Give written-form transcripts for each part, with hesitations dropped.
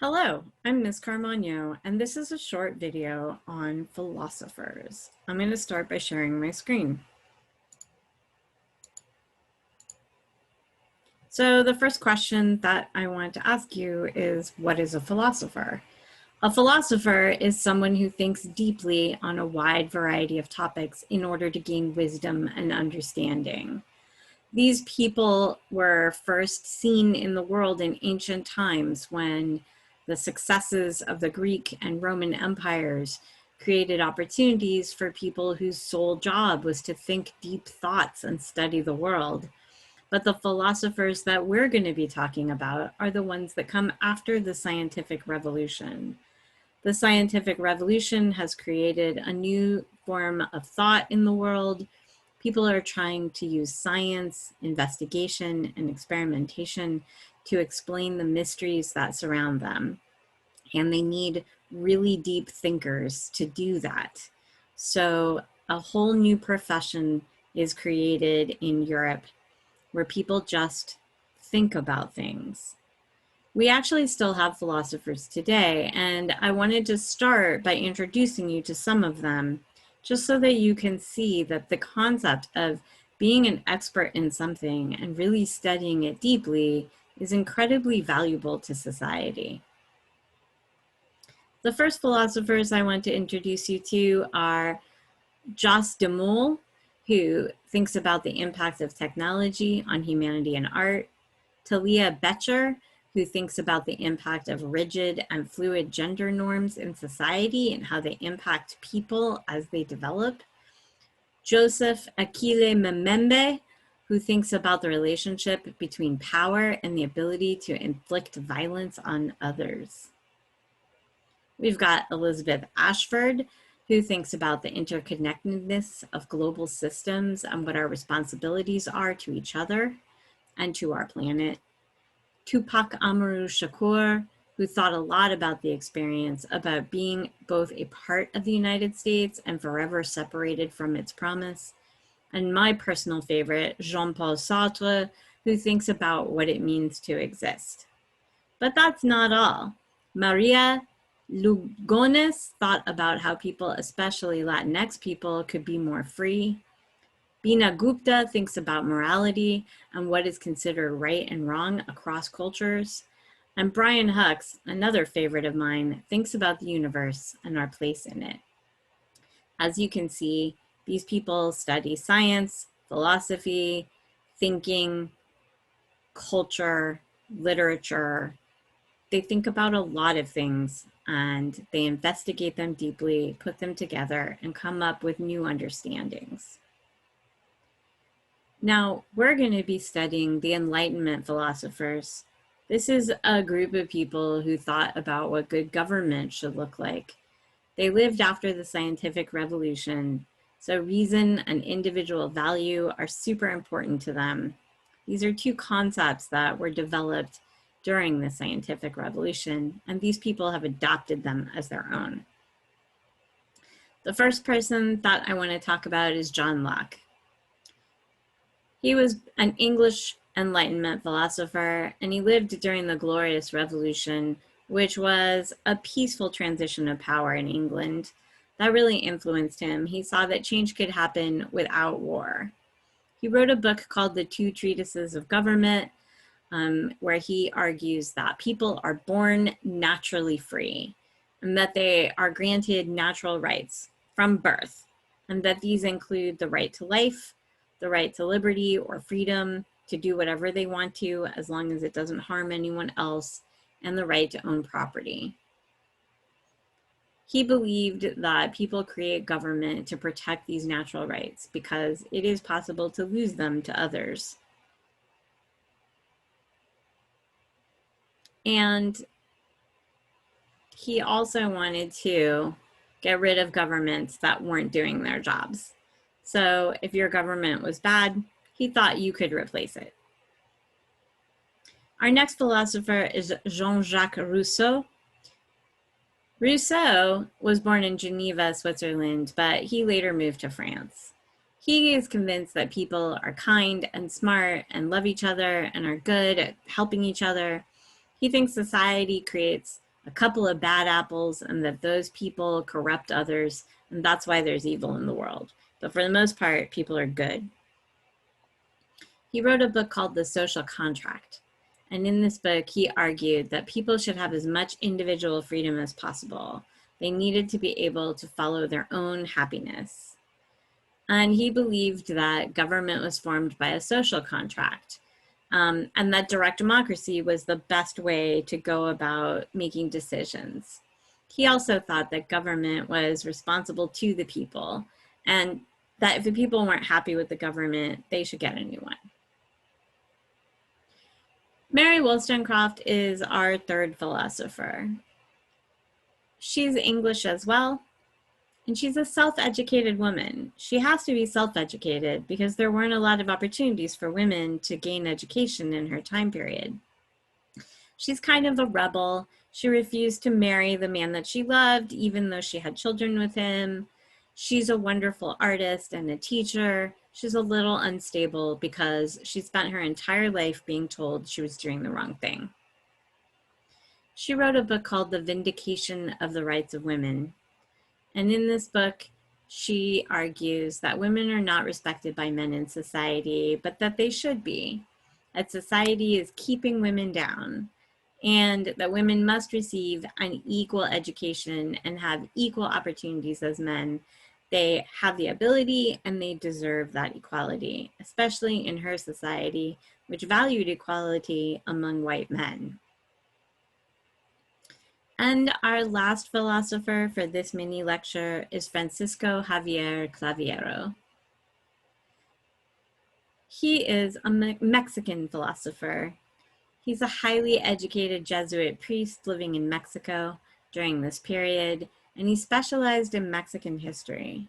Hello, I'm Ms. Carmagno, and this is a short video on philosophers. I'm going to start by sharing my screen. So the first question that I want to ask you is, what is a philosopher? A philosopher is someone who thinks deeply on a wide variety of topics in order to gain wisdom and understanding. These people were first seen in the world in ancient times when the successes of the Greek and Roman empires created opportunities for people whose sole job was to think deep thoughts and study the world. But the philosophers that we're going to be talking about are the ones that come after the scientific revolution. The scientific revolution has created a new form of thought in the world. People are trying to use science, investigation, and experimentation to explain the mysteries that surround them. And they need really deep thinkers to do that. So a whole new profession is created in Europe where people just think about things. We actually still have philosophers today, and I wanted to start by introducing you to some of them, just so that you can see that the concept of being an expert in something and really studying it deeply is incredibly valuable to society. The first philosophers I want to introduce you to are Jos de Mol, who thinks about the impact of technology on humanity and art, Talia Becher, who thinks about the impact of rigid and fluid gender norms in society and how they impact people as they develop, Joseph Akile Memembe, who thinks about the relationship between power and the ability to inflict violence on others. We've got Elizabeth Ashford, who thinks about the interconnectedness of global systems and what our responsibilities are to each other and to our planet. Tupac Amaru Shakur, who thought a lot about the experience about being both a part of the United States and forever separated from its promise. And my personal favorite, Jean-Paul Sartre, who thinks about what it means to exist. But that's not all. Maria Lugones thought about how people, especially Latinx people, could be more free. Bina Gupta thinks about morality and what is considered right and wrong across cultures. And Brian Hucks, another favorite of mine, thinks about the universe and our place in it. As you can see, these people study science, philosophy, thinking, culture, literature. They think about a lot of things and they investigate them deeply, put them together, and come up with new understandings. Now, we're going to be studying the Enlightenment philosophers. This is a group of people who thought about what good government should look like. They lived after the scientific revolution, so reason and individual value are super important to them. These are two concepts that were developed during the scientific revolution, and these people have adopted them as their own. The first person that I want to talk about is John Locke. He was an English Enlightenment philosopher, and he lived during the Glorious Revolution, which was a peaceful transition of power in England that really influenced him. He saw that change could happen without war. He wrote a book called The Two Treatises of Government, where he argues that people are born naturally free and that they are granted natural rights from birth, and that these include the right to life, the right to liberty or freedom to do whatever they want to as long as it doesn't harm anyone else, and the right to own property. He believed that people create government to protect these natural rights because it is possible to lose them to others. And he also wanted to get rid of governments that weren't doing their jobs. So if your government was bad, he thought you could replace it. Our next philosopher is Jean-Jacques Rousseau. Rousseau was born in Geneva, Switzerland, but he later moved to France. He is convinced that people are kind and smart and love each other and are good at helping each other. He thinks society creates a couple of bad apples and that those people corrupt others, and that's why there's evil in the world. But for the most part, people are good. He wrote a book called The Social Contract. And in this book, he argued that people should have as much individual freedom as possible. They needed to be able to follow their own happiness. And he believed that government was formed by a social contract, and that direct democracy was the best way to go about making decisions. He also thought that government was responsible to the people, and that if the people weren't happy with the government, they should get a new one. Mary Wollstonecraft is our third philosopher. She's English as well, and she's a self-educated woman. She has to be self-educated because there weren't a lot of opportunities for women to gain education in her time period. She's kind of a rebel. She refused to marry the man that she loved, even though she had children with him. She's a wonderful artist and a teacher. She's a little unstable because she spent her entire life being told she was doing the wrong thing. She wrote a book called The Vindication of the Rights of Women. And in this book, she argues that women are not respected by men in society, but that they should be. That society is keeping women down, and that women must receive an equal education and have equal opportunities as men. They have the ability and they deserve that equality, especially in her society, which valued equality among white men. And our last philosopher for this mini lecture is Francisco Javier Claviero. He is a Mexican philosopher. He's a highly educated Jesuit priest living in Mexico during this period, and he specialized in Mexican history.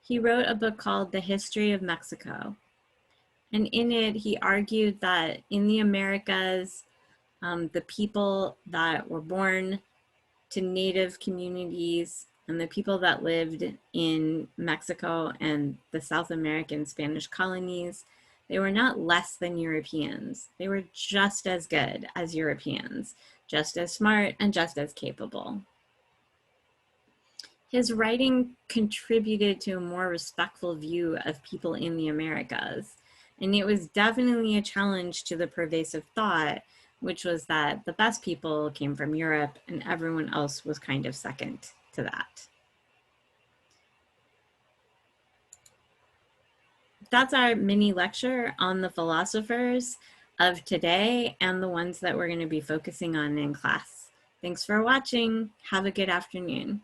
He wrote a book called The History of Mexico, and in it he argued that in the Americas, the people that were born to native communities and the people that lived in Mexico and the South American Spanish colonies, they were not less than Europeans. They were just as good as Europeans, just as smart and just as capable. His writing contributed to a more respectful view of people in the Americas. And it was definitely a challenge to the pervasive thought, which was that the best people came from Europe and everyone else was kind of second to that. That's our mini lecture on the philosophers of today and the ones that we're going to be focusing on in class. Thanks for watching. Have a good afternoon.